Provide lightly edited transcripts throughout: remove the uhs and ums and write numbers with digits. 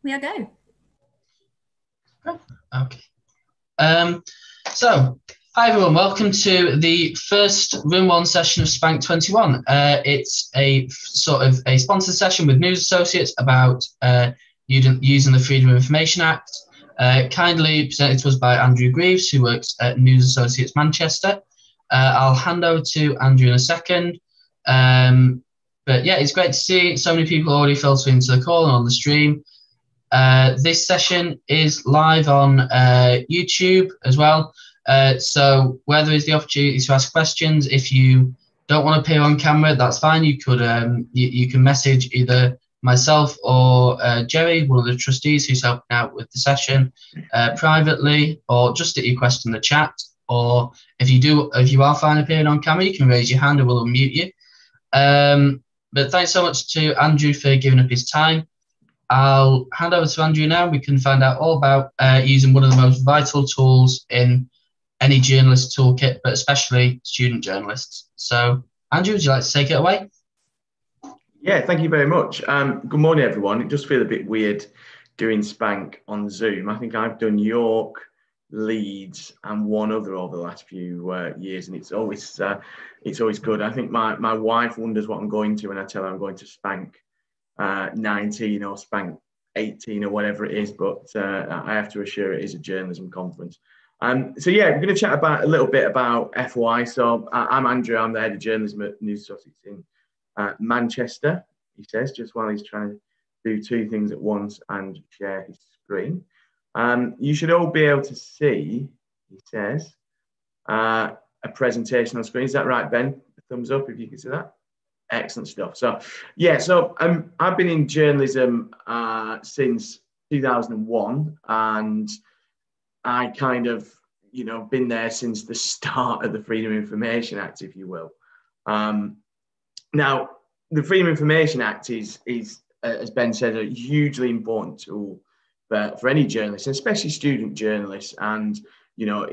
we'll go. Okay. So, hi everyone, welcome to the first Room 1 session of Spank 21. It's a sort of a sponsored session with news associates about using the Freedom of Information Act, kindly presented to us by Andrew Greaves, who works at News Associates Manchester. I'll hand over to Andrew in a second. But yeah, it's great to see so many people already filtering into the call and on the stream. This session is live on YouTube as well. So where there is the opportunity to ask questions, if you don't want to appear on camera, that's fine. You could you can message either myself or Jerry, one of the trustees who's helping out with the session, privately, or just get your question in the chat. Or if you are fine appearing on camera, you can raise your hand and we'll unmute you. But thanks so much to Andrew for giving up his time. I'll hand over to Andrew now. We can find out all about using one of the most vital tools in any journalist toolkit, but especially student journalists. So, Andrew, would you like to take it away? Yeah, thank you very much. Good morning, everyone. It does feel a bit weird doing Spank on Zoom. I think I've done York, Leeds, and one other over the last few years, and it's always good. I think my wife wonders what I'm going to when I tell her I'm going to Spank 19 or Spank 18 or whatever it is, but I have to assure it is a journalism conference. So yeah, we're going to chat a little bit about FOI. So I'm Andrew, I'm the head of journalism at News Associates in Manchester, he says, just while he's trying to do two things at once and share his screen. You should all be able to see, he says, a presentation on screen. Is that right, Ben? A thumbs up if you can see that. Excellent stuff. So, yeah, so I've been in journalism since 2001, and I kind of, been there since the start of the Freedom of Information Act, if you will. Now, the Freedom of Information Act is, as Ben said, a hugely important tool for any journalist, especially student journalists. And,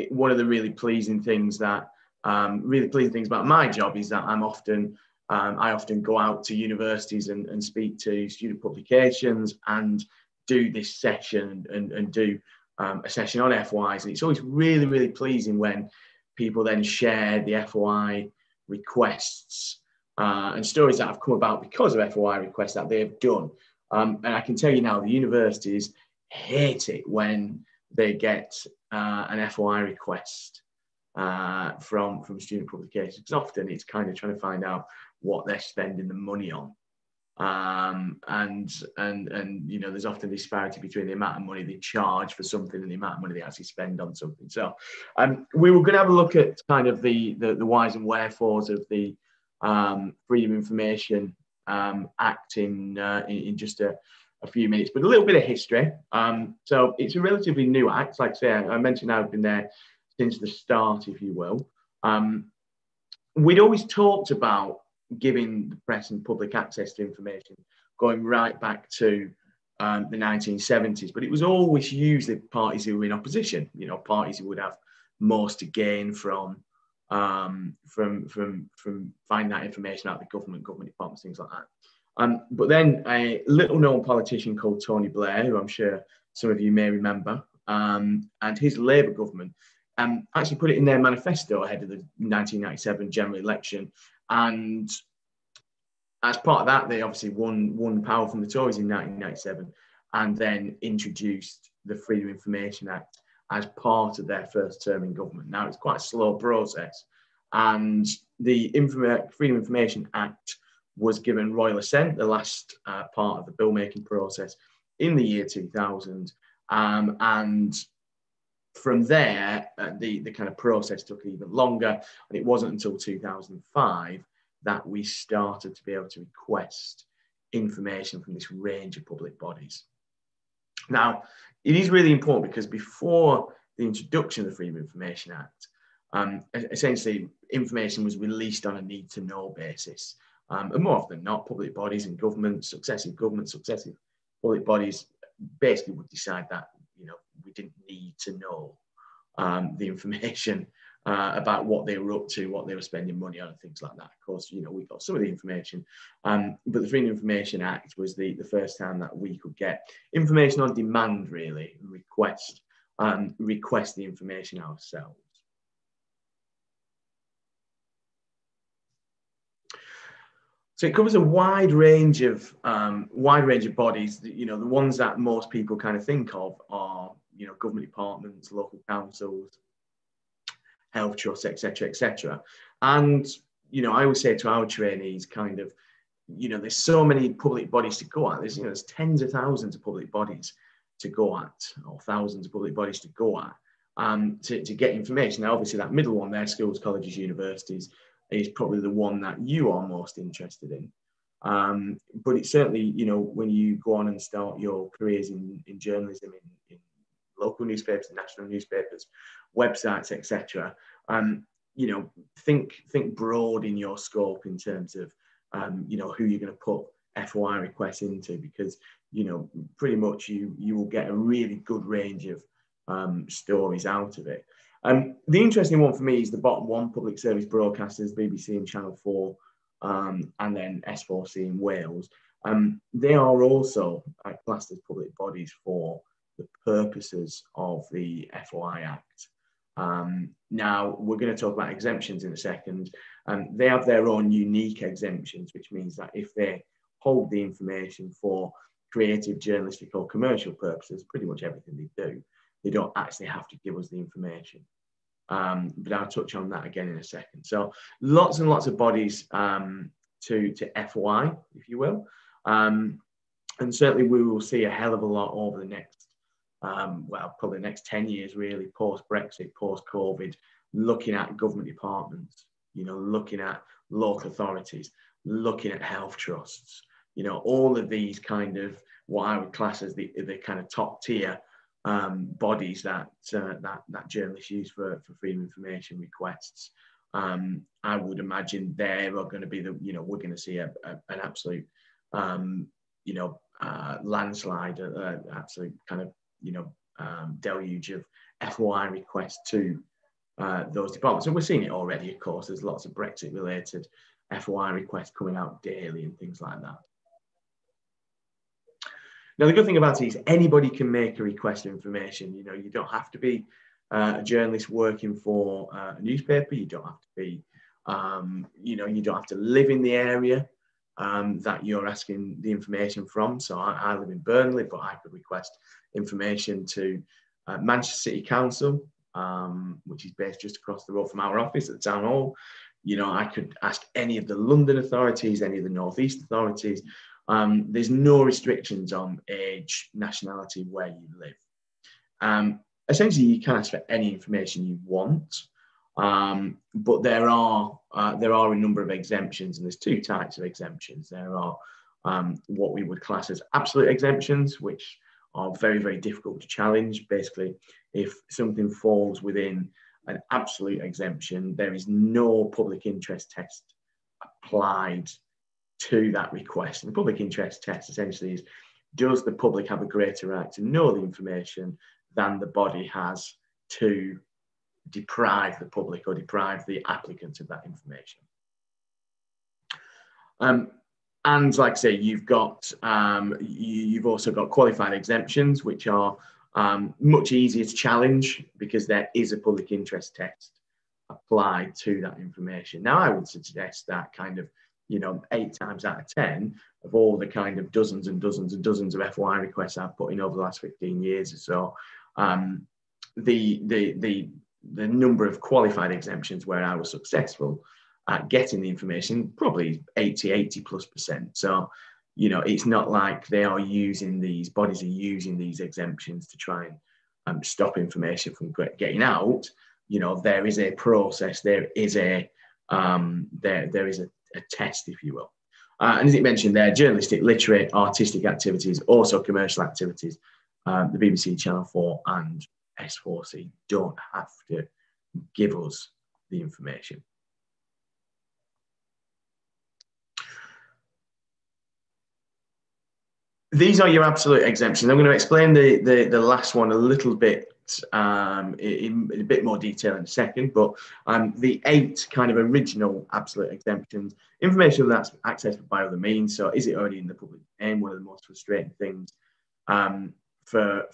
one of the really pleasing things about my job is that I often go out to universities and speak to student publications and do this session and do a session on FOIs. And it's always really, really pleasing when people then share the FOI requests and stories that have come about because of FOI requests that they have done. And I can tell you now, the universities hate it when they get an FOI request from student publications, because often it's kind of trying to find out what they're spending the money on, and there's often disparity between the amount of money they charge for something and the amount of money they actually spend on something. So we were going to have a look at kind of the whys and wherefores of the Freedom of Information Act in just a few minutes, but a little bit of history. So it's a relatively new act. Like I say, I mentioned I've been there since the start, if you will. We'd always talked about giving the press and public access to information going right back to the 1970s, but it was always usually parties who were in opposition, parties who would have most to gain from finding that information out of the government departments, things like that. But then a little known politician called Tony Blair, who I'm sure some of you may remember, and his Labour government actually put it in their manifesto ahead of the 1997 general election. And as part of that, they obviously won power from the Tories in 1997 and then introduced the Freedom of Information Act as part of their first term in government. Now, it's quite a slow process, and the Freedom of Information Act was given royal assent, the last part of the bill-making process, in the year 2000. And from there, the kind of process took even longer, and it wasn't until 2005 that we started to be able to request information from this range of public bodies. Now, it is really important because before the introduction of the Freedom of Information Act, essentially information was released on a need-to-know basis. And more often than not, public bodies and successive public bodies basically would decide that, we didn't need to know the information about what they were up to, what they were spending money on, and things like that. Of course, we got some of the information, but the Freedom of Information Act was the first time that we could get information on demand, really, and request the information ourselves. So it covers a wide range of bodies. The ones that most people kind of think of are, government departments, local councils, health trusts, etc., etc. And I always say to our trainees, kind of, there's so many public bodies to go at. There's tens of thousands of public bodies to go at, or thousands of public bodies to go at, to get information. Now, obviously, that middle one there, schools, colleges, universities, is probably the one that you are most interested in. But it's certainly, when you go on and start your careers in journalism, in local newspapers, national newspapers, websites, etc. Think broad in your scope in terms of who you're going to put FOI requests into, because pretty much you will get a really good range of stories out of it. The interesting one for me is the bottom one: public service broadcasters, BBC and Channel 4, and then S4C in Wales. They are also classed as public bodies for the purposes of the FOI Act. Now, we're going to talk about exemptions in a second. They have their own unique exemptions, which means that if they hold the information for creative, journalistic or commercial purposes, pretty much everything they do, they don't actually have to give us the information. But I'll touch on that again in a second. So lots and lots of bodies to FOI, if you will. And certainly we will see a hell of a lot over the next, probably the next 10 years, really, post-Brexit, post-COVID, looking at government departments, looking at local authorities, looking at health trusts, all of these kind of what I would class as the kind of top tier bodies that journalists use for freedom of information requests. I would imagine they are going to be we're going to see an absolute landslide, absolute kind of deluge of FOI requests to those departments. And we're seeing it already, of course. There's lots of Brexit related FOI requests coming out daily and things like that. Now, the good thing about it is anybody can make a request for information. You don't have to be a journalist working for a newspaper. You don't have to be, you don't have to live in the area that you're asking the information from. So I live in Burnley, but I could request information to Manchester City Council, which is based just across the road from our office at the Town Hall. I could ask any of the London authorities, any of the North East authorities. There's no restrictions on age, nationality, where you live. Essentially, you can ask for any information you want, but there are a number of exemptions, and there's two types of exemptions. There are what we would class as absolute exemptions, which are very, very difficult to challenge. Basically, if something falls within an absolute exemption, there is no public interest test applied to that request. And the public interest test essentially is, does the public have a greater right to know the information than the body has to deprive the public or deprive the applicant of that information? And like I say, you've also got qualified exemptions, which are much easier to challenge because there is a public interest test applied to that information. Now, I would suggest that kind of 8 times out of 10 of all the kind of dozens and dozens and dozens of FOI requests I've put in over the last 15 years or so, the number of qualified exemptions where I was successful at getting the information, probably 80+%. So, it's not like these bodies are using these exemptions to try and stop information from getting out. There is a process, there is a test, if you will. And as it mentioned there, journalistic, literary, artistic activities, also commercial activities, the BBC, Channel 4 and S4C don't have to give us the information. These are your absolute exemptions. I'm going to explain the last one a little bit it in a bit more detail in a second, but the 8 kind of original absolute exemptions: information that's accessed by other means. So is it already in the public domain? One of the most frustrating things for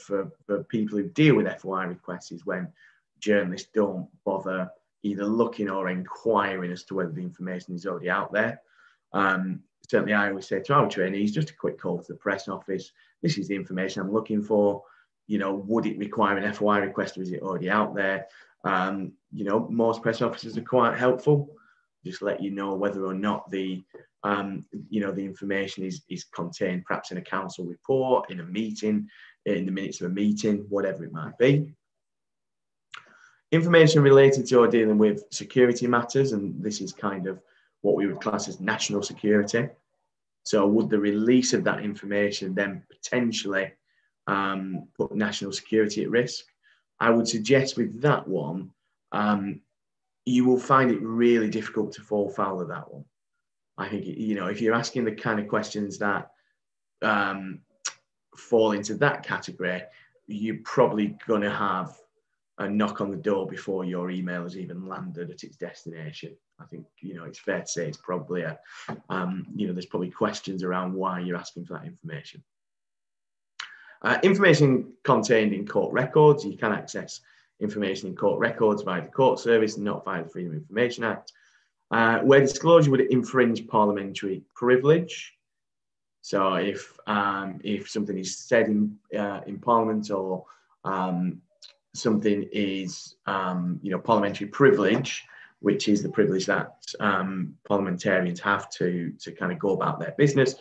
people who deal with FOI requests is when journalists don't bother either looking or inquiring as to whether the information is already out there. Certainly, I always say to our trainees, just a quick call to the press office. This is the information I'm looking for. Would it require an FOI request, or is it already out there? Most press officers are quite helpful. Just let you know whether or not the information is contained perhaps in a council report, in a meeting, in the minutes of a meeting, whatever it might be. Information related to or dealing with security matters, and this is kind of what we would class as national security. So would the release of that information then potentially put national security at risk? I would suggest with that one, you will find it really difficult to fall foul of that one. I think, if you're asking the kind of questions that fall into that category, you're probably going to have a knock on the door before your email has even landed at its destination. I think, it's fair to say it's probably there's probably questions around why you're asking for that information. Information contained in court records. You can access information in court records via the court service and not via the Freedom of Information Act. Where disclosure would infringe parliamentary privilege. So if something is said in Parliament, or something is parliamentary privilege, which is the privilege that parliamentarians have to kind of go about their business.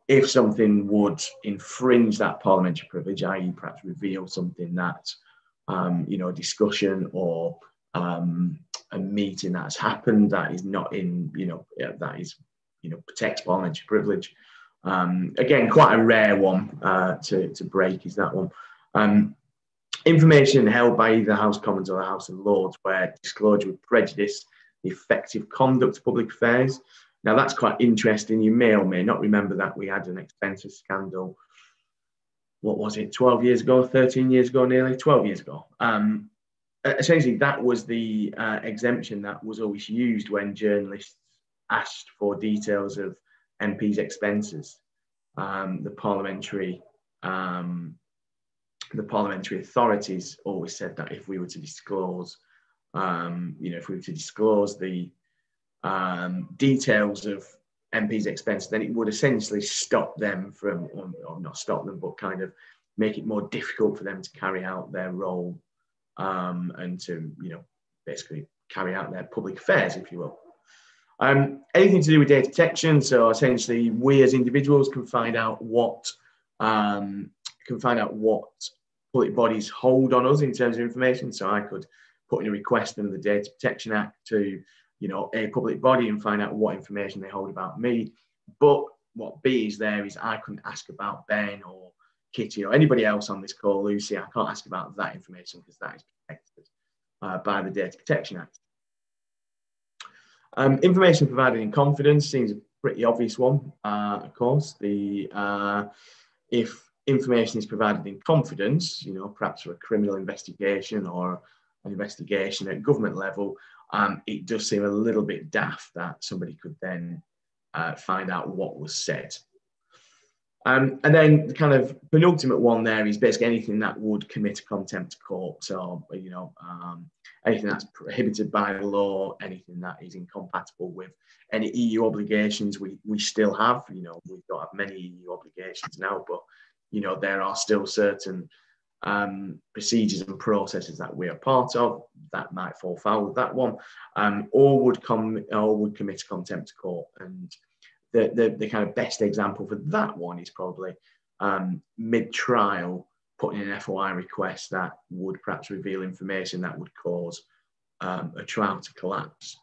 If something would infringe that parliamentary privilege, i.e. perhaps reveal something that, a discussion or a meeting that's happened that is not in, protects parliamentary privilege. Again, quite a rare one to break is that one. Information held by either the House of Commons or the House of Lords where disclosure would prejudice the effective conduct of public affairs. Now, that's quite interesting. You may or may not remember that we had an expensive scandal. What was it, 12 years ago, 13 years ago, nearly 12 years ago? Essentially, that was the exemption that was always used when journalists asked for details of MPs' expenses. The parliamentary authorities always said that if we were to disclose, the details of MPs' expenses, then it would essentially stop them from, or not stop them, but kind of make it more difficult for them to carry out their role and to, basically carry out their public affairs, if you will. Anything to do with data protection. So essentially, we as individuals can find out what public bodies hold on us in terms of information. So I could put in a request under the Data Protection Act to, a public body and find out what information they hold about me. But what B is there is I couldn't ask about Ben or Kitty or anybody else on this call, Lucy. I can't ask about that information because that is protected by the Data Protection Act. Information provided in confidence seems a pretty obvious one, of course. If information is provided in confidence, perhaps for a criminal investigation or an investigation at government level, it does seem a little bit daft that somebody could then find out what was said. And then the kind of penultimate one there is basically anything that would commit a contempt of court. So, anything that's prohibited by the law, anything that is incompatible with any EU obligations we still have. We don't have many EU obligations now, but, there are still certain procedures and processes that we are part of that might fall foul of that one, or would commit a contempt of court. And the kind of best example for that one is probably mid-trial putting in an FOI request that would perhaps reveal information that would cause a trial to collapse.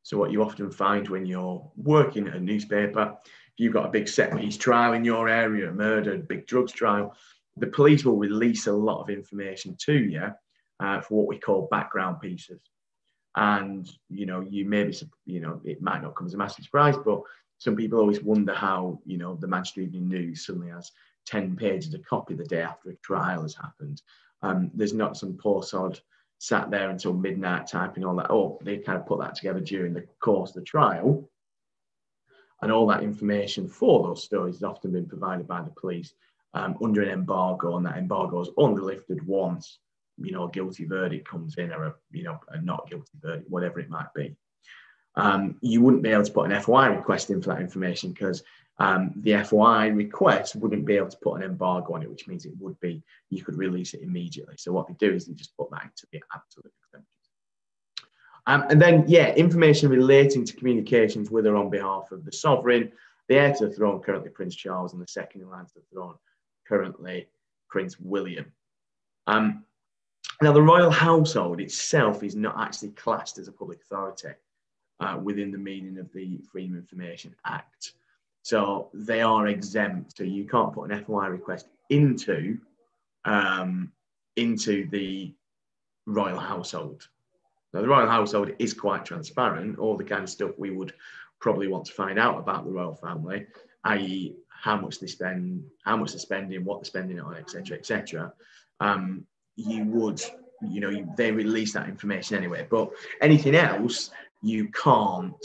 So what you often find when you're working at a newspaper, if you've got a big set-piece trial in your area, a murder, big drugs trial, the police will release a lot of information to you for what we call background pieces. And, you may be, it might not come as a massive surprise, but some people always wonder how, the Manchester Evening News suddenly has 10 pages of copy the day after a trial has happened. There's not some poor sod sat there until midnight typing all that up. They kind of put that together during the course of the trial. And all that information for those stories has often been provided by the police under an embargo, and that embargo is only lifted once, a guilty verdict comes in, or a not guilty verdict, whatever it might be. You wouldn't be able to put an FOI request in for that information, because the FOI request wouldn't be able to put an embargo on it, which means you could release it immediately. So what they do is they just put that into the absolute exemptions. And then, information relating to communications with or on behalf of the sovereign, the heir to the throne, currently Prince Charles, and the second in line to the throne, currently Prince William. Now, the royal household itself is not actually classed as a public authority within the meaning of the Freedom of Information Act. So they are exempt. So you can't put an FOI request into the royal household. Now, the royal household is quite transparent. All the kind of stuff we would probably want to find out about the royal family, i.e., how much they spend, how much they're spending, what they're spending it on, etc., etc. They release that information anyway. But anything else, you can't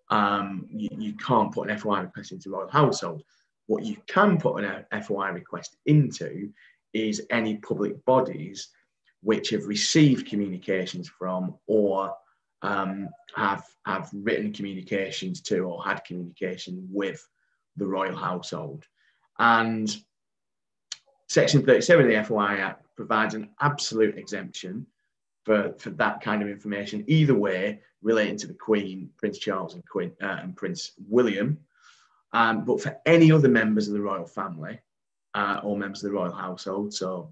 put an FOI request into the royal household. What you can put an FOI request into is any public bodies which have received communications from, or have written communications to, or had communication with the royal household. And Section 37 of the FOI Act provides an absolute exemption for that kind of information, either way, relating to the Queen, Prince Charles, and Prince William. But for any other members of the royal family or members of the royal household, so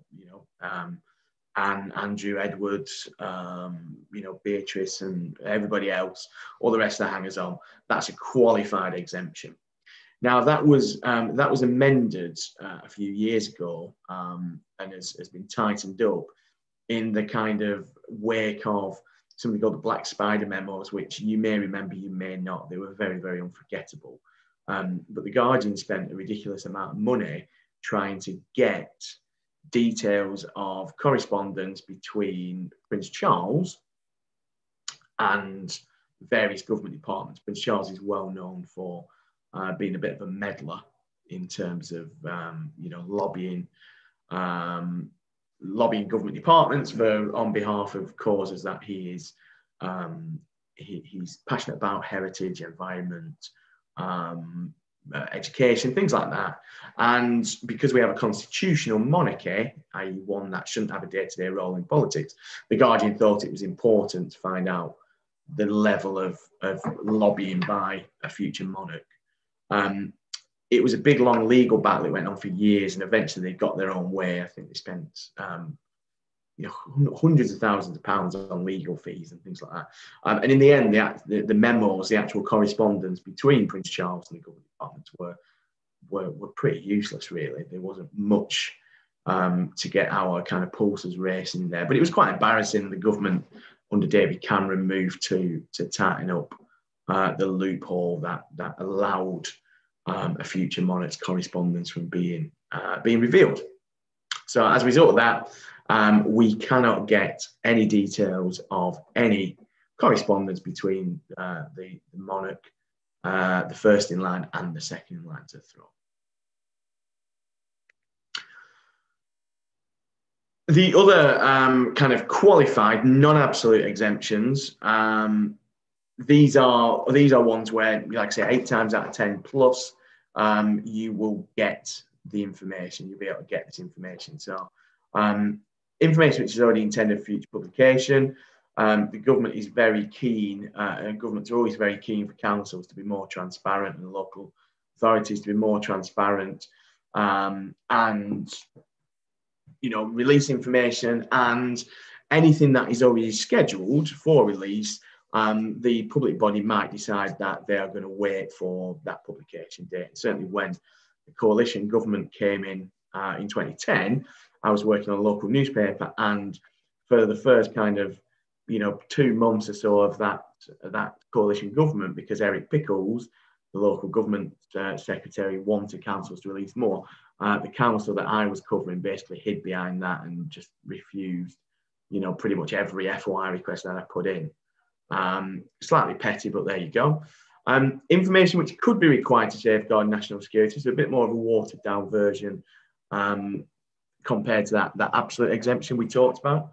and Andrew, Edwards, Beatrice, and everybody else, all the rest of the hangers-on, that's a qualified exemption. Now, that was amended a few years ago and has been tightened up in the kind of wake of something called the Black Spider memos, which you may remember, you may not. They were very, very unforgettable. But the Guardian spent a ridiculous amount of money trying to get details of correspondence between Prince Charles and various government departments. Prince Charles is well known for being a bit of a meddler in terms of lobbying government departments on behalf of causes that he's passionate about: heritage, environment, education, things like that. And because we have a constitutional monarchy, i.e. one that shouldn't have a day-to-day role in politics, the Guardian thought it was important to find out the level of lobbying by a future monarch. It was a big, long legal battle. It went on for years, and eventually they got their own way. I think they spent hundreds of thousands of pounds on legal fees and things like that. And in the end, the memos, the actual correspondence between Prince Charles and the government departments were pretty useless, really. There wasn't much to get our kind of pulses racing there. But it was quite embarrassing. The government under David Cameron moved to tighten up the loophole that allowed a future monarch's correspondence from being revealed. So as a result of that, we cannot get any details of any correspondence between the monarch, the first in line, and the second in line to the throne. The other kind of qualified, non-absolute exemptions, these are ones where, like I say, 8 times out of 10 plus, you will get the information. You'll be able to get this information. So information which is already intended for future publication. The government is very keen, and governments are always very keen for councils to be more transparent and local authorities to be more transparent and release information, and anything that is already scheduled for release, the public body might decide that they are going to wait for that publication date. Certainly when the coalition government came in 2010, I was working on a local newspaper, and for the first kind of 2 months or so of that coalition government, because Eric Pickles the local government secretary wanted councils to release more. The council that I was covering basically hid behind that and just refused, pretty much every FOI request that I put in. Slightly petty, but there you go. Information which could be required to safeguard national security, so a bit more of a watered down version compared to that absolute exemption we talked about.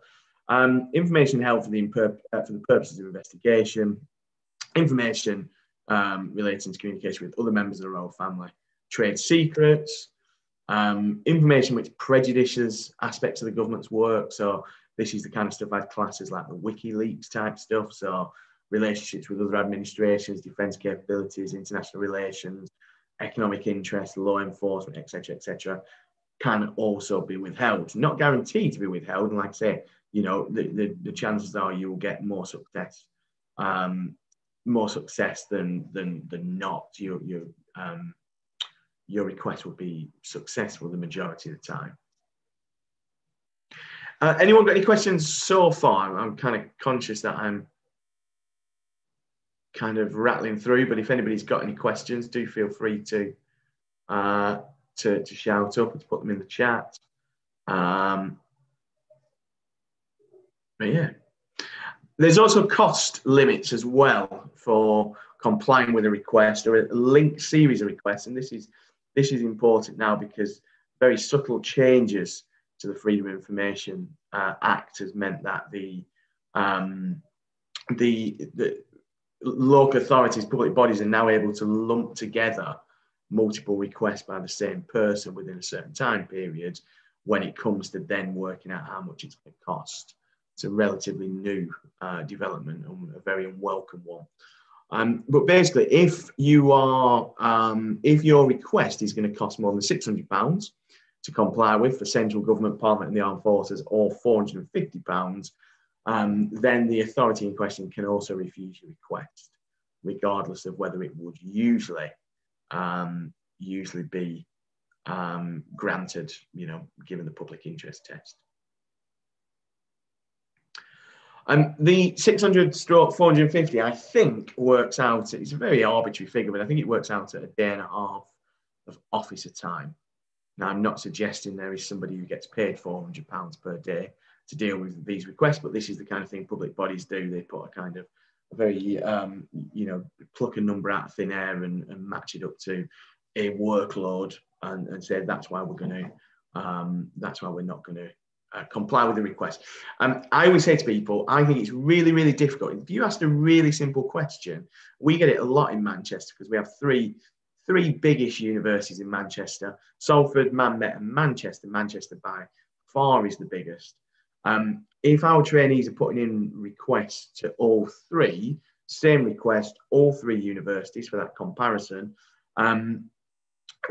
Information held for the purposes of investigation, information relating to communication with other members of the royal family, trade secrets, information which prejudices aspects of the government's work. So this is the kind of stuff I'd class as like the WikiLeaks type stuff. So relationships with other administrations, defence capabilities, international relations, economic interests, law enforcement, etc., can also be withheld. Not guaranteed to be withheld. And like I say, the chances are you will get more success than not. Your request will be successful the majority of the time. Anyone got any questions so far? I'm kind of conscious that I'm kind of rattling through, but if anybody's got any questions, do feel free to shout up and to put them in the chat. But yeah, there's also cost limits as well for complying with a request or a linked series of requests, and this is important now because very subtle changes to the Freedom of Information Act has meant that the local authorities, public bodies are now able to lump together multiple requests by the same person within a certain time period when it comes to then working out how much it's going to cost. It's a relatively new development and a very unwelcome one. But basically, if your request is going to cost more than £600 to comply with for central government, Parliament and the Armed Forces, or £450, then the authority in question can also refuse your request, regardless of whether it would usually be granted, given the public interest test. The 600/450, I think, works out, it's a very arbitrary figure, but I think it works out at a day and a half of officer time. Now, I'm not suggesting there is somebody who gets paid £400 per day to deal with these requests, but this is the kind of thing public bodies do. They put a kind of a very, pluck a number out of thin air and match it up to a workload and say that's why we're going to, that's why we're not going to comply with the request. I always say to people, I think it's really, really difficult. If you asked a really simple question, we get it a lot in Manchester because we have three biggish universities in Manchester: Salford, Manmet, and Manchester. Manchester by far is the biggest. If our trainees are putting in requests to all three, same request, all three universities for that comparison,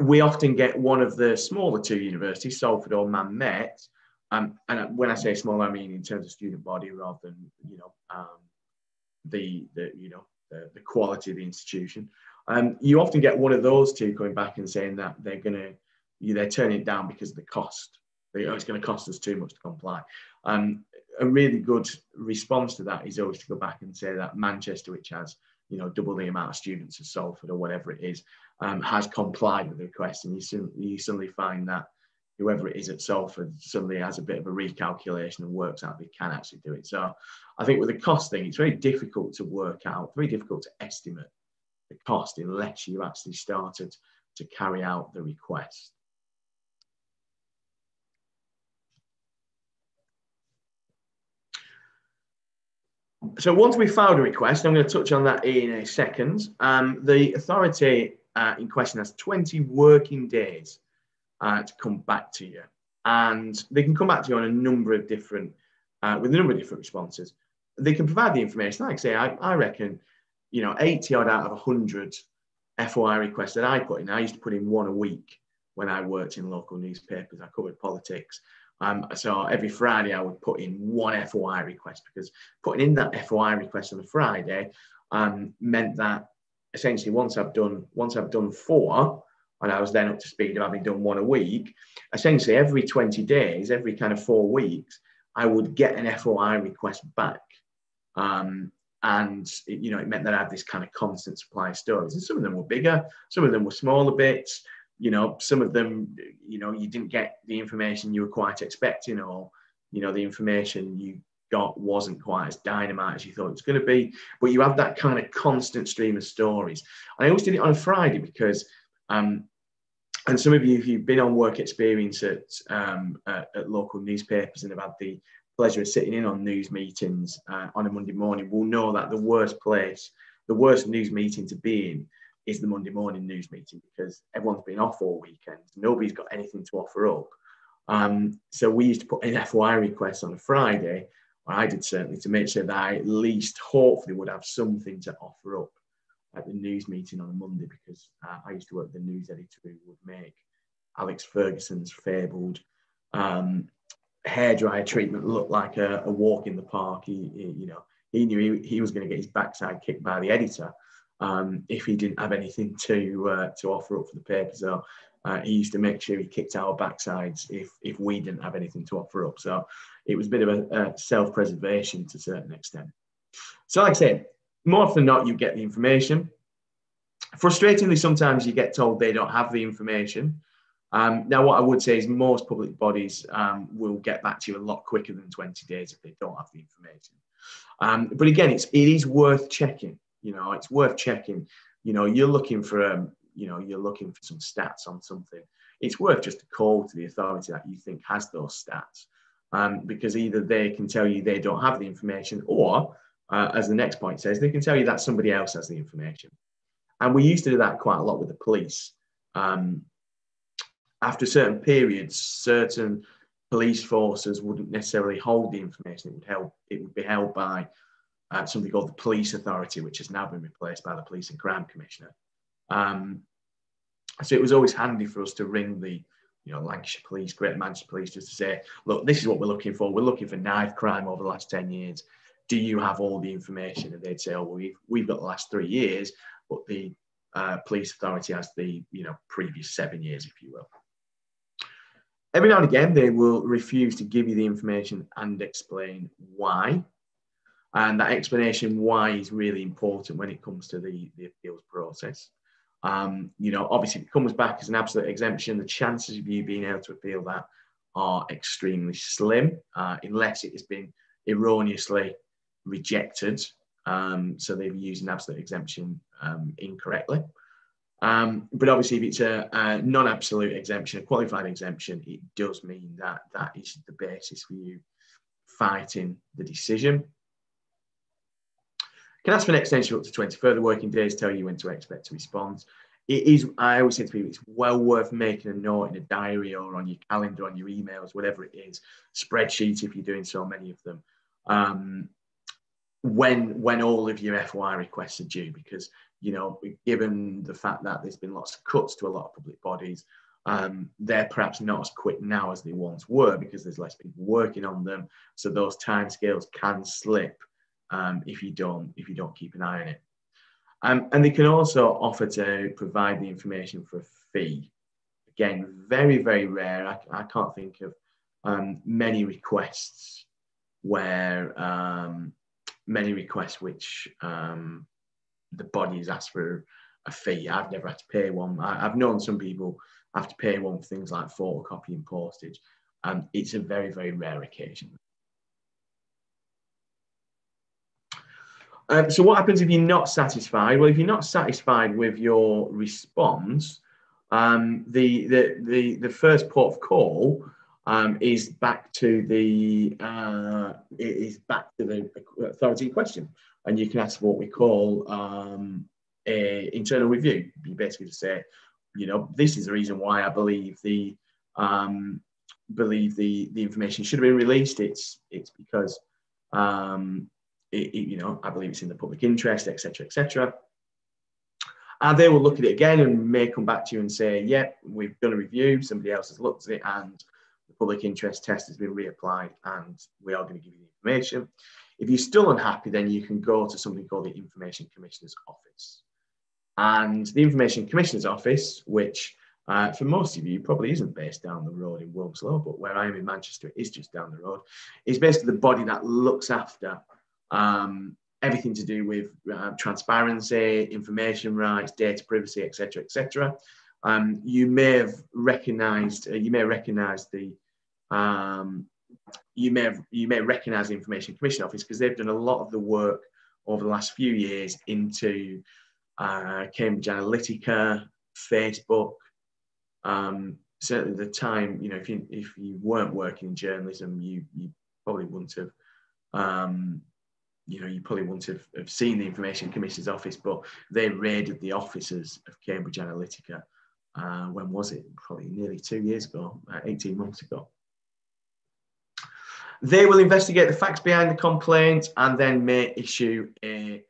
we often get one of the smaller two universities, Salford or Manmet. And when I say small, I mean in terms of student body rather than the quality of the institution. You often get one of those two coming back and saying that they're turning it down because of the cost. It's going to cost us too much to comply. A really good response to that is always to go back and say that Manchester, which has double the amount of students as Salford or whatever it is, has complied with the request, and you suddenly find that whoever it is at Salford suddenly has a bit of a recalculation and works out they can actually do it. So I think with the cost thing, it's very difficult to work out, very difficult to estimate the cost unless you actually started to carry out the request. So once we've filed a request, I'm going to touch on that in a second. The authority in question has 20 working days to come back to you, and they can come back to you on a number of different, with a number of different responses. They can provide the information. Like I say, I reckon, 80 odd out of 100 FOI requests that I put in. I used to put in one a week when I worked in local newspapers. I covered politics. So every Friday I would put in one FOI request, because putting in that FOI request on a Friday meant that essentially once I've done 4, and I was then up to speed of having done one a week, essentially every 20 days, every kind of 4 weeks, I would get an FOI request back and it meant that I had this kind of constant supply of stories. And some of them were bigger, some of them were smaller bits. Some of them, you didn't get the information you were quite expecting, or, the information you got wasn't quite as dynamite as you thought it was going to be. But you have that kind of constant stream of stories. And I always did it on a Friday because, and some of you, if you've been on work experience at local newspapers and have had the pleasure of sitting in on news meetings on a Monday morning, will know that the worst news meeting to be in is the Monday morning news meeting, because everyone's been off all weekend. Nobody's got anything to offer up. So we used to put in FOI requests on a Friday, or I did certainly, to make sure that I at least hopefully would have something to offer up at the news meeting on a Monday, because I used to work with the news editor who would make Alex Ferguson's fabled hairdryer treatment look like a walk in the park. He knew he was going to get his backside kicked by the editor if he didn't have anything to offer up for the paper. So he used to make sure he kicked our backsides if we didn't have anything to offer up. So it was a bit of a self-preservation to a certain extent. So like I said, more often than not, you get the information. Frustratingly, sometimes you get told they don't have the information. Now, what I would say is most public bodies will get back to you a lot quicker than 20 days if they don't have the information. But again, it is worth checking. It's worth checking. You're looking for some stats on something. It's worth just a call to the authority that you think has those stats, because either they can tell you they don't have the information, or as the next point says, they can tell you that somebody else has the information. And we used to do that quite a lot with the police. After certain periods, certain police forces wouldn't necessarily hold the information. It would be held by something called the Police Authority, which has now been replaced by the Police and Crime Commissioner. So it was always handy for us to ring the Lancashire Police, Greater Manchester Police, just to say, look, this is what we're looking for. We're looking for knife crime over the last 10 years. Do you have all the information? And they'd say, oh, well, we've got the last 3 years, but the Police Authority has the previous 7 years, if you will. Every now and again, they will refuse to give you the information and explain why. And that explanation why is really important when it comes to the appeals process. Obviously, if it comes back as an absolute exemption, the chances of you being able to appeal that are extremely slim, unless it has been erroneously rejected. So they've used an absolute exemption incorrectly. But obviously, if it's a non-absolute exemption, a qualified exemption, it does mean that that is the basis for you fighting the decision. Can ask for an extension up to 20 further working days, tell you when to expect a response. It is, I always say to people, it's well worth making a note in a diary or on your calendar, on your emails, whatever it is, spreadsheet if you're doing so many of them, when all of your FOI requests are due, because, given the fact that there's been lots of cuts to a lot of public bodies, they're perhaps not as quick now as they once were because there's less people working on them. So those timescales can slip if you don't keep an eye on it. And they can also offer to provide the information for a fee. Again, very, very rare. I can't think of many requests which the body has asked for a fee. I've never had to pay one. I've known some people have to pay one for things like photocopy and postage. It's a very, very rare occasion. So what happens if you're not satisfied? Well, if you're not satisfied with your response, the first port of call is back to the authority in question, and you can ask for what we call a internal review. You basically just say, this is the reason why I believe the information should have been released. It's because I believe it's in the public interest, etc., etc. And they will look at it again and may come back to you and say, yeah, we've done a review, somebody else has looked at it, and the public interest test has been reapplied, and we are going to give you the information. If you're still unhappy, then you can go to something called the Information Commissioner's Office. And the Information Commissioner's Office, which for most of you probably isn't based down the road in Wilmslow, but where I am in Manchester, it is just down the road, is basically the body that looks after everything to do with transparency, information rights, data privacy, etc., etc. You may have recognised the you may recognise the Information Commission Office because they've done a lot of the work over the last few years into Cambridge Analytica, Facebook. Certainly, the time, you know, if you weren't working in journalism, you probably wouldn't have. You probably wouldn't have seen the Information Commissioner's Office, but they raided the offices of Cambridge Analytica. When was it? Probably nearly 2 years ago, 18 months ago. They will investigate the facts behind the complaint and then may issue a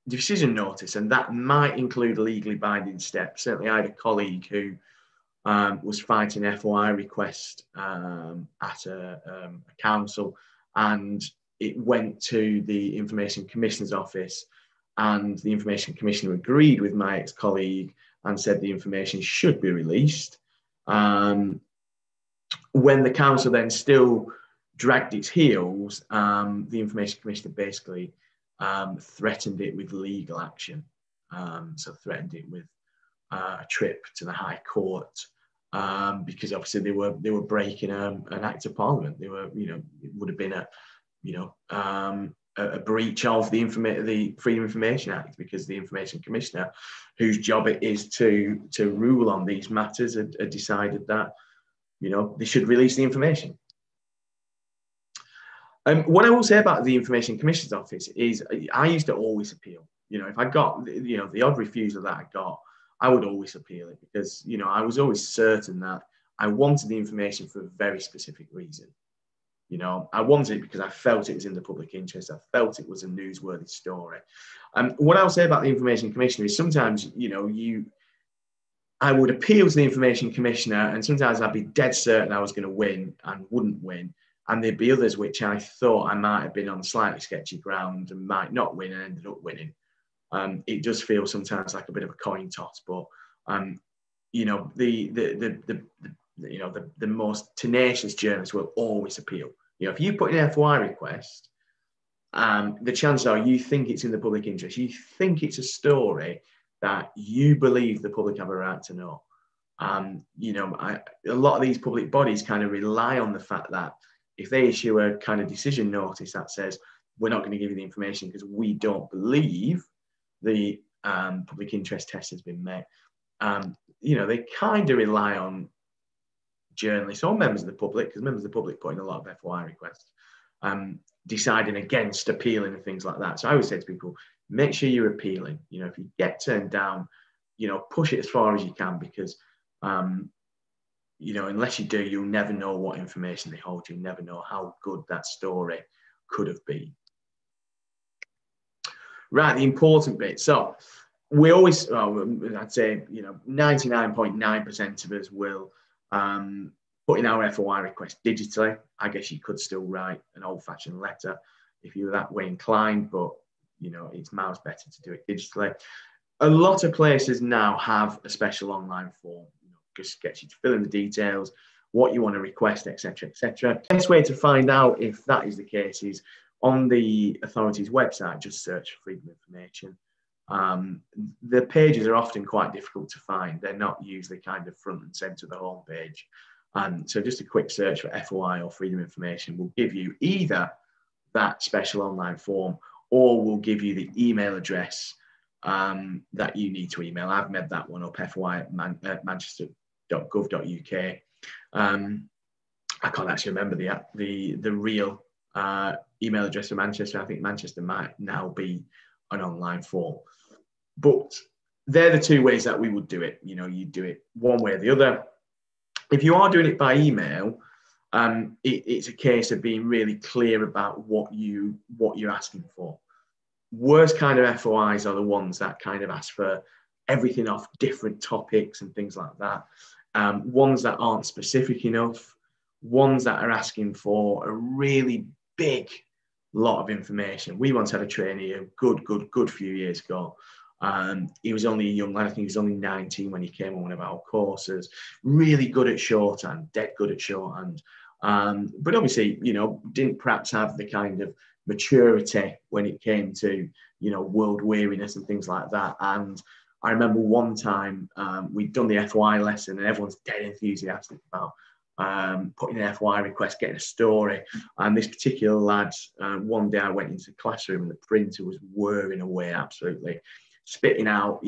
decision notice, and that might include legally binding steps. Certainly, I had a colleague who was fighting an FOI request at a council, and it went to the Information Commissioner's Office, and the Information Commissioner agreed with my ex-colleague and said the information should be released. When the council then still dragged its heels, the Information Commissioner basically threatened it with legal action. So threatened it with a trip to the High Court because obviously they were breaking an Act of Parliament. They were, you know, it would have been a breach of the Freedom of Information Act, because the Information Commissioner, whose job it is to rule on these matters, had decided that, you know, they should release the information. What I will say about the Information Commissioner's Office is I used to always appeal. You know, if I got, you know, the odd refusal that I got, I would always appeal it because, you know, I was always certain that I wanted the information for a very specific reason. You know, I wanted it because I felt it was in the public interest. I felt it was a newsworthy story. What I'll say about the Information Commissioner is sometimes, you know, I would appeal to the Information Commissioner, and sometimes I'd be dead certain I was going to win and wouldn't win. And there'd be others which I thought I might have been on slightly sketchy ground and might not win and ended up winning. It does feel sometimes like a bit of a coin toss, but you know, the most tenacious journalists will always appeal. You know, if you put in an FOI request, the chances are you think it's in the public interest. You think it's a story that you believe the public have a right to know. You know, a lot of these public bodies kind of rely on the fact that if they issue a kind of decision notice that says, we're not going to give you the information because we don't believe the public interest test has been met, you know, they kind of rely on journalists or members of the public, because members of the public put in a lot of FOI requests, deciding against appealing and things like that. So I always say to people, make sure you're appealing. You know, if you get turned down, you know, push it as far as you can, because, you know, unless you do, you'll never know what information they hold. You'll never know how good that story could have been. Right, the important bit. So we always, I'd say, you know, 99.9% of us will put in our FOI request digitally. I guess you could still write an old-fashioned letter if you were that way inclined, but, you know, it's miles better to do it digitally. A lot of places now have a special online form. You know, just gets you to fill in the details, what you want to request, etc., etc. The best way to find out if that is the case is on the authority's website. Just search Freedom of Information. The pages are often quite difficult to find. They're not usually kind of front and centre of the homepage. So just a quick search for FOI or Freedom of Information will give you either that special online form, or will give you the email address that you need to email. I've made that one up, foi@manchester.gov.uk. I can't actually remember the real email address for Manchester. I think Manchester might now be an online form. But they're the two ways that we would do it. You know, you do it one way or the other. If you are doing it by email, it's a case of being really clear about what you're asking for. Worst kind of FOIs are the ones that kind of ask for everything off different topics and things like that. Ones that aren't specific enough, ones that are asking for a really big lot of information. We once had a trainee a good few years ago. He was only a young lad. I think he was only 19 when he came on one of our courses. Really good at shorthand, dead good at shorthand. But obviously, you know, didn't perhaps have the kind of maturity when it came to, world weariness and things like that. And I remember one time we'd done the FOI lesson and everyone's dead enthusiastic about putting an FOI request, getting a story. And this particular lad, one day I went into the classroom and the printer was whirring away, absolutely spitting out,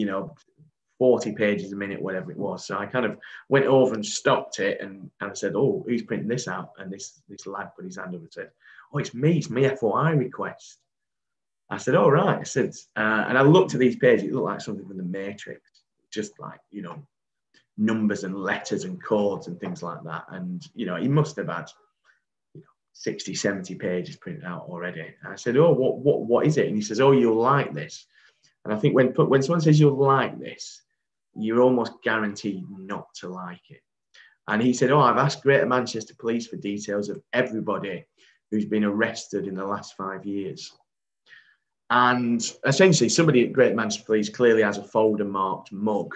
40 pages a minute, whatever it was. So I kind of went over and stopped it and I said, "Oh, who's printing this out?" And this lad put his hand up and said, "Oh, it's me FOI request." I said, "Oh, right." I said, and I looked at these pages, it looked like something from the Matrix, just like, numbers and letters and codes and things like that. And, he must have had 60, 70 pages printed out already. And I said, "Oh, what is it?" And he says, "Oh, you'll like this." And I think when someone says you'll like this, you're almost guaranteed not to like it. And he said, "Oh, I've asked Greater Manchester Police for details of everybody who's been arrested in the last 5 years." And essentially, somebody at Greater Manchester Police clearly has a folder marked mug.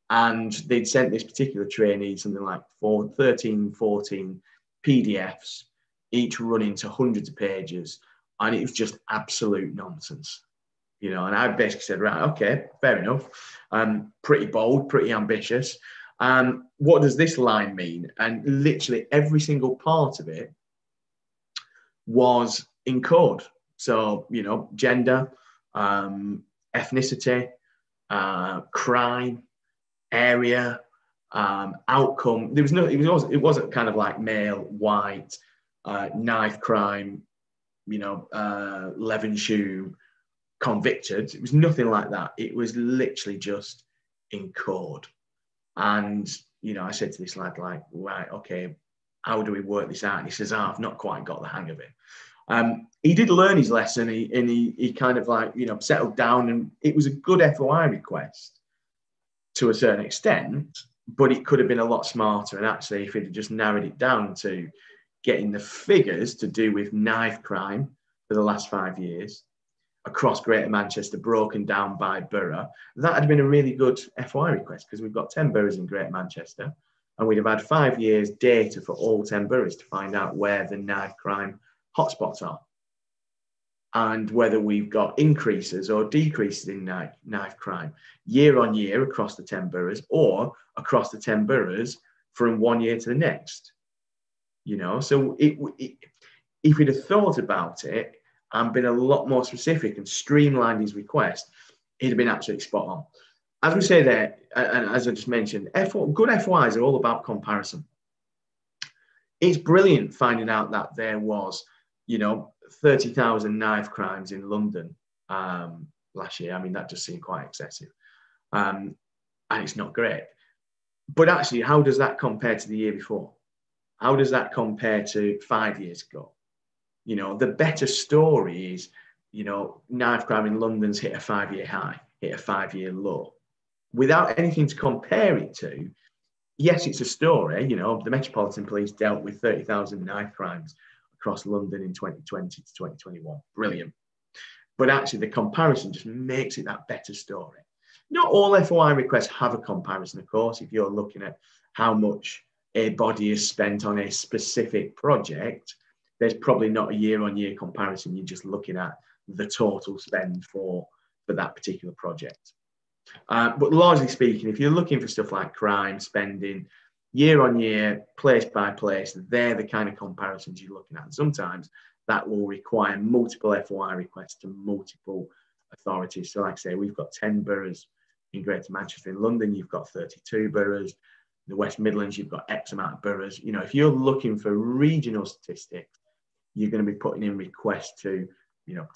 And they'd sent this particular trainee something like 13, 14 PDFs, each running to hundreds of pages. And it was just absolute nonsense. And I basically said, "Right, okay, fair enough. Pretty bold, pretty ambitious. What does this line mean?" And literally every single part of it was in code. So, gender, ethnicity, crime, area, outcome. It wasn't kind of like male, white, knife crime, Levenshulme, convicted. It was nothing like that. It was literally just in code. And, I said to this lad, like, "Right, okay, how do we work this out?" And he says, "I've not quite got the hang of it." He did learn his lesson. He kind of like, settled down, and it was a good FOI request to a certain extent, but it could have been a lot smarter. And actually, if he'd have just narrowed it down to getting the figures to do with knife crime for the last 5 years across Greater Manchester, broken down by borough, that had been a really good FOI request, because we've got 10 boroughs in Greater Manchester, and we'd have had 5 years data for all 10 boroughs to find out where the knife crime hotspots are and whether we've got increases or decreases in knife crime year on year across the 10 boroughs, or across the 10 boroughs from 1 year to the next. So if we'd have thought about it and been a lot more specific and streamlined his request, he'd have been absolutely spot on. As we say there, and as I just mentioned, good FOIs are all about comparison. It's brilliant finding out that there was, 30,000 knife crimes in London last year. I mean, that just seemed quite excessive. And it's not great. But actually, how does that compare to the year before? How does that compare to 5 years ago? The better story is, knife crime in London's hit a 5-year high, hit a 5-year low. Without anything to compare it to, yes, it's a story. The Metropolitan Police dealt with 30,000 knife crimes across London in 2020 to 2021. Brilliant. But actually, the comparison just makes it that better story. Not all FOI requests have a comparison, of course. If you're looking at how much a body is spent on a specific project, there's probably not a year-on-year comparison. You're just looking at the total spend for that particular project. But largely speaking, if you're looking for stuff like crime spending, year-on-year, place by place, they're the kind of comparisons you're looking at. And sometimes that will require multiple FOI requests to multiple authorities. So like I say, we've got 10 boroughs in Greater Manchester. In London, you've got 32 boroughs. In the West Midlands, you've got X amount of boroughs. If you're looking for regional statistics, you're going to be putting in requests to,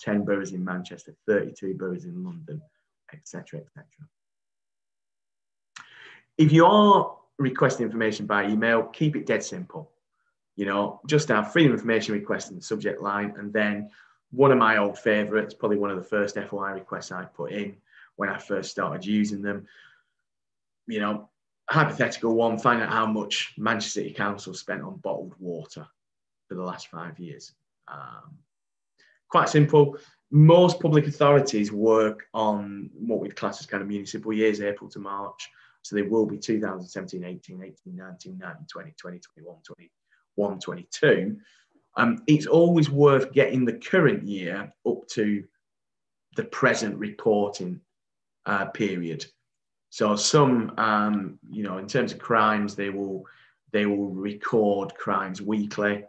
10 boroughs in Manchester, 32 boroughs in London, etc., etc. If you are requesting information by email, keep it dead simple. Just have freedom of information request in the subject line, and then one of my old favourites, probably one of the first FOI requests I put in when I first started using them. Hypothetical one, find out how much Manchester City Council spent on bottled water for the last 5 years. Quite simple. Most public authorities work on what we'd class as kind of municipal years, April to March. So they will be 2017, 18, 19, 20, 21, 22. It's always worth getting the current year up to the present reporting period. So some, in terms of crimes, they will record crimes weekly.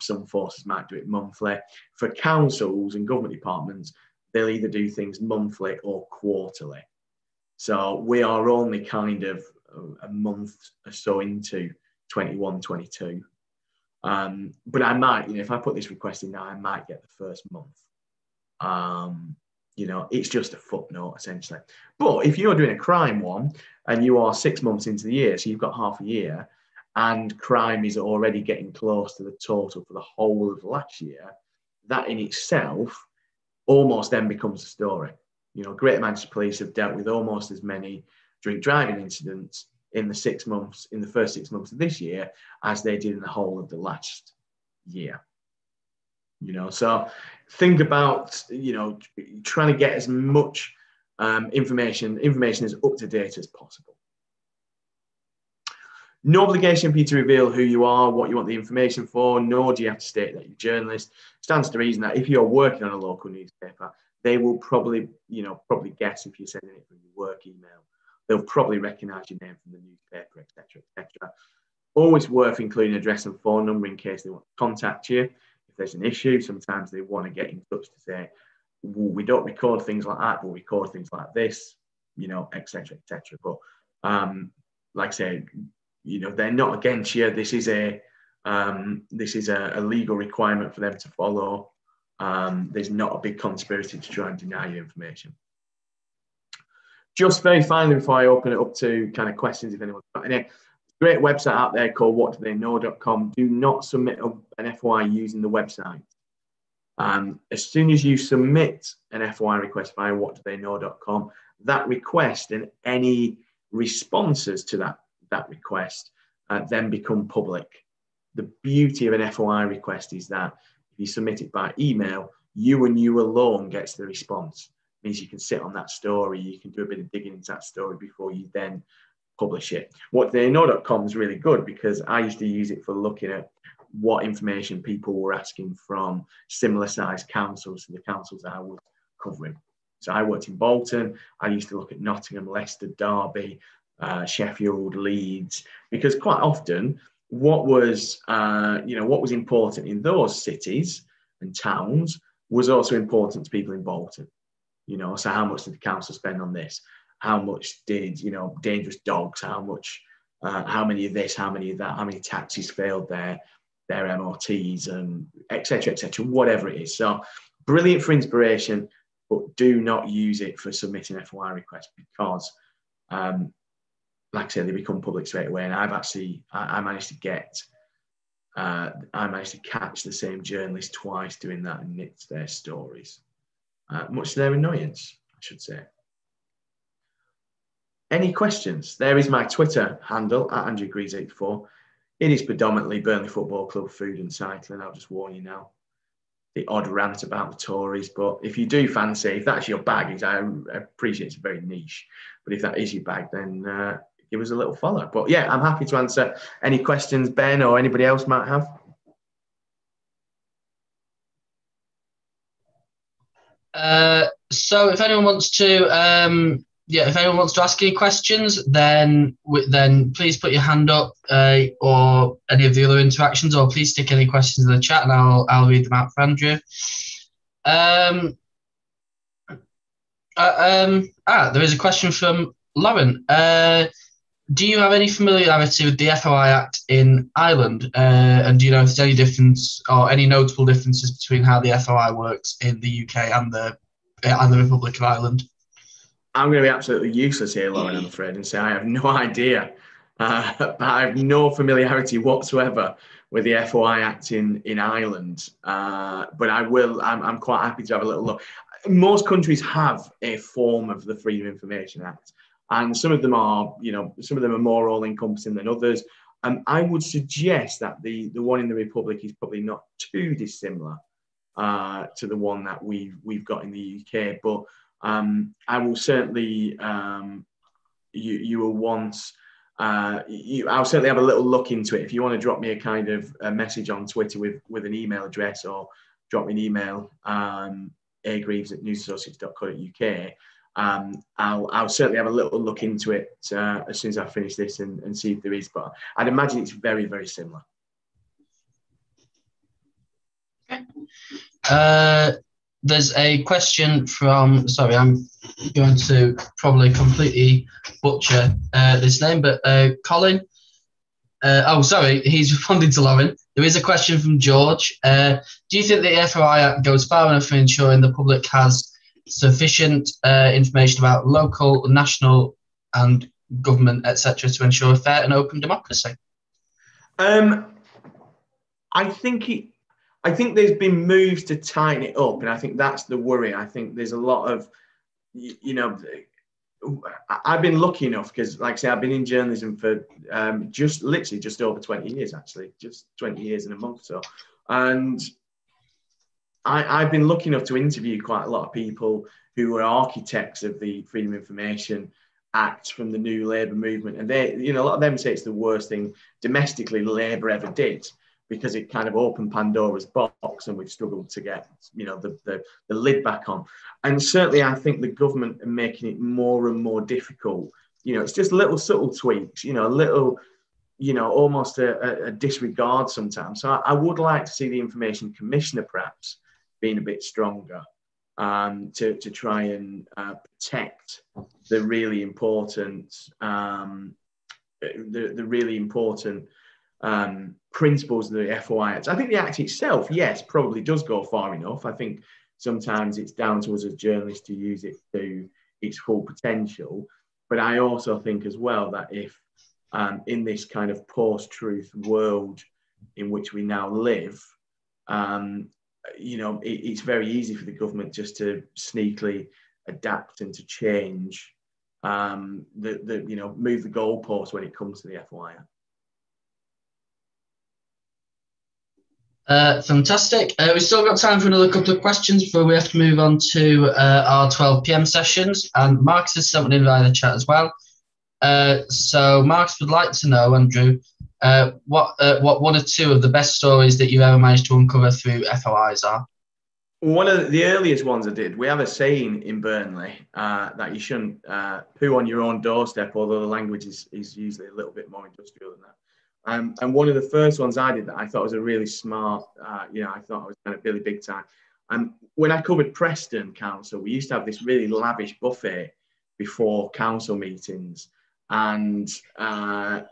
Some forces might do it monthly. For councils and government departments, they'll either do things monthly or quarterly. So we are only kind of a month or so into 21, 22. But I might, if I put this request in now, I might get the first month. It's just a footnote essentially. But if you're doing a crime one and you are 6 months into the year, so you've got half a year, and crime is already getting close to the total for the whole of last year, that in itself almost then becomes a story. Greater Manchester Police have dealt with almost as many drink driving incidents in the first 6 months of this year as they did in the whole of the last year. So think about, trying to get as much information as up to date as possible. No obligation for you to reveal who you are, what you want the information for, nor do you have to state that you're a journalist. Stands to reason that if you're working on a local newspaper, they will probably guess if you're sending it from your work email. They'll probably recognise your name from the newspaper, etc., etc. Always worth including address and phone number in case they want to contact you. If there's an issue, sometimes they want to get in touch to say, well, we don't record things like that, we'll record things like this, etc., etc. But like I say, they're not against you. This is a legal requirement for them to follow. There's not a big conspiracy to try and deny you information. Just very finally, before I open it up to kind of questions, if anyone's got any, great website out there called whatdotheyknow.com. Do not submit an FOI using the website. As soon as you submit an FOI request via whatdotheyknow.com, that request and any responses to that request then become public. The beauty of an FOI request is that if you submit it by email, you and you alone gets the response. It means you can sit on that story, you can do a bit of digging into that story before you then publish it. Whatdotheyknow.com is really good because I used to use it for looking at what information people were asking from similar sized councils to the councils I was covering. So I worked in Bolton. I used to look at Nottingham, Leicester, Derby, Sheffield, Leeds, because quite often what was important in those cities and towns was also important to people in Bolton. So how much did the council spend on this? How much did, dangerous dogs, how many of this, how many of that, how many taxis failed their MOTs, and et cetera, whatever it is. So brilliant for inspiration, but do not use it for submitting FOI requests because, like I said, they become public straight away. And I managed to catch the same journalist twice doing that and nicked their stories, much to their annoyance, I should say. Any questions? There is my Twitter handle at Andrew Greaves 84. It is predominantly Burnley Football Club, food and cycling. I'll just warn you now. The odd rant about the Tories, but if you do fancy, if that's your bag, I appreciate it's very niche, but if that is your bag, then give us a little follow. But yeah, I'm happy to answer any questions Ben or anybody else might have. So if anyone wants to ask any questions, then please put your hand up, or any of the other interactions, or please stick any questions in the chat, and I'll read them out for Andrew. There is a question from Lauren. Do you have any familiarity with the FOI Act in Ireland? And do you know if there's any difference or any notable differences between how the FOI works in the UK and the Republic of Ireland? I'm going to be absolutely useless here, Lauren, I'm afraid, and say I have no idea. I have no familiarity whatsoever with the FOI Act in Ireland. But I'm quite happy to have a little look. Most countries have a form of the Freedom of Information Act, and some of them are more all-encompassing than others. I would suggest that the one in the Republic is probably not too dissimilar to the one that we've got in the UK. But I will certainly, you were once I'll certainly have a little look into it. If you want to drop me a kind of a message on Twitter with an email address, or drop me an email, agreaves@newsassociates.co.uk, I'll certainly have a little look into it as soon as I finish this and see if there is. But I'd imagine it's very, very similar. Okay. There's a question from, sorry, I'm going to probably completely butcher this name, but Colin. Sorry, he's responding to Lauren. There is a question from George. Do you think the FOI Act goes far enough for ensuring the public has sufficient information about local, national, and government, etc., to ensure a fair and open democracy? I think there's been moves to tighten it up, and I think that's the worry. I think there's a lot of, I've been lucky enough because, like I say, I've been in journalism for just over 20 years, actually, just 20 years and a month or so. And I've been lucky enough to interview quite a lot of people who were architects of the Freedom of Information Act from the New Labour movement. And they, a lot of them say it's the worst thing domestically Labour ever did, because it kind of opened Pandora's box and we've struggled to get, the lid back on. And certainly I think the government are making it more and more difficult. It's just little subtle tweaks, little, almost a disregard sometimes. So I would like to see the Information Commissioner perhaps being a bit stronger to try and protect the really important, principles of the FOI Act. I think the Act itself, yes, probably does go far enough. I think sometimes it's down to us as journalists to use it to its full potential. But I also think as well that if in this kind of post-truth world in which we now live, it's very easy for the government just to sneakily adapt and to change, move the goalposts when it comes to the FOI Act. Fantastic. We've still got time for another couple of questions before we have to move on to our 12 p.m. sessions. And Marcus has sent one in via the chat as well. So Marcus would like to know, Andrew, what one or two of the best stories that you've ever managed to uncover through FOIs are? One of the earliest ones I did, we have a saying in Burnley that you shouldn't poo on your own doorstep, although the language is usually a little bit more industrial than that. And one of the first ones I did that I thought was a really smart, I thought I was kind of really big time. And when I covered Preston Council, we used to have this really lavish buffet before council meetings. And I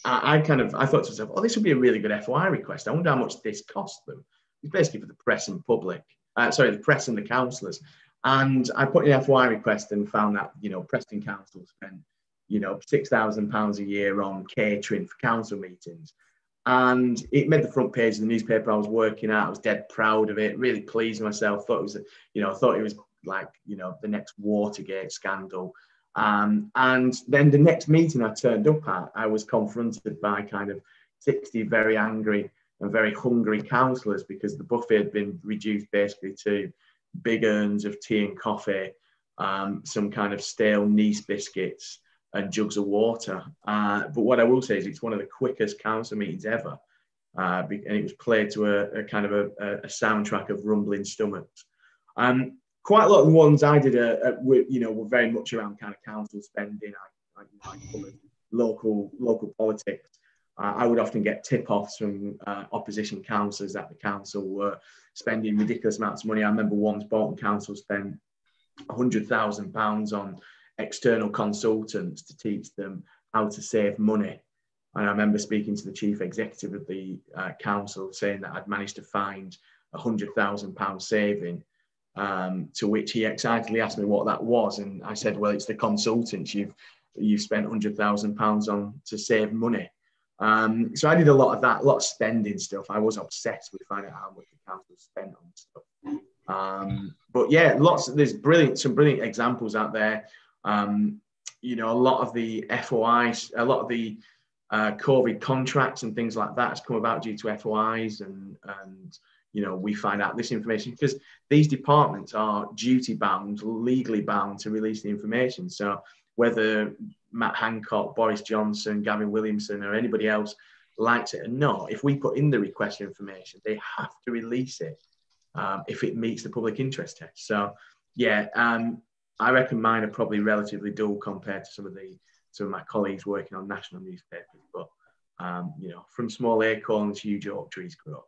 thought to myself, oh, this would be a really good FOI request. I wonder how much this cost them. It's basically for the press and public, the press and the councillors. And I put in an FOI request and found that, Preston Council spent £6,000 a year on catering for council meetings, and it made the front page of the newspaper I was working at. I was dead proud of it, really pleased with myself. Thought it was like the next Watergate scandal. And then the next meeting I turned up at, I was confronted by kind of 60 very angry and very hungry councillors because the buffet had been reduced basically to big urns of tea and coffee, some kind of stale Nice biscuits, and jugs of water. But what I will say is it's one of the quickest council meetings ever. And it was played to a kind of a soundtrack of rumbling stomachs. Quite a lot of the ones I did were very much around kind of council spending. I covered local politics. I would often get tip-offs from opposition councillors that the council were spending ridiculous amounts of money. I remember once Bolton Council spent £100,000 on external consultants to teach them how to save money. And I remember speaking to the chief executive of the council saying that I'd managed to find £100,000 saving, to which he excitedly asked me what that was. And I said, well, it's the consultants you've spent £100,000 on to save money. So I did a lot of that, a lot of spending stuff. I was obsessed with finding out how much the council spent on stuff. But yeah, there's some brilliant examples out there. A lot of the FOIs, a lot of the COVID contracts and things like that has come about due to FOIs, and we find out this information because these departments are duty bound, legally bound to release the information. So whether Matt Hancock, Boris Johnson, Gavin Williamson, or anybody else likes it or not, if we put in the request for information, they have to release it if it meets the public interest test. So, yeah, I reckon mine are probably relatively dull compared to some of my colleagues working on national newspapers. But, you know, from small acorns, huge oak trees grow.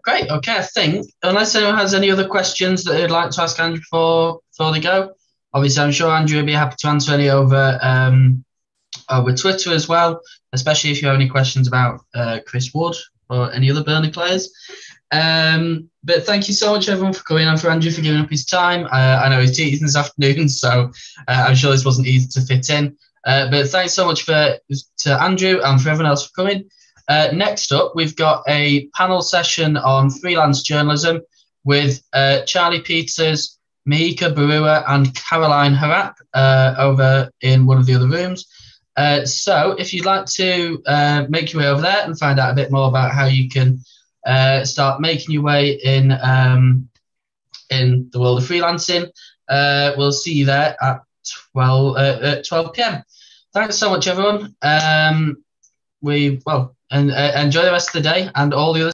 Great. Okay, I think, unless anyone has any other questions that they'd like to ask Andrew before they go, obviously I'm sure Andrew will be happy to answer any over Twitter as well, especially if you have any questions about Chris Wood or any other Burnley players. But thank you so much, everyone, for coming, and for Andrew for giving up his time. I know he's teaching this afternoon, so I'm sure this wasn't easy to fit in. But thanks so much to Andrew and for everyone else for coming. Next up, we've got a panel session on freelance journalism with Charlie Peters, Mihika Barua, and Caroline Harap over in one of the other rooms. So if you'd like to make your way over there and find out a bit more about how you can start making your way in the world of freelancing, we'll see you there at 12 p.m. Thanks so much, everyone. And enjoy the rest of the day and all the other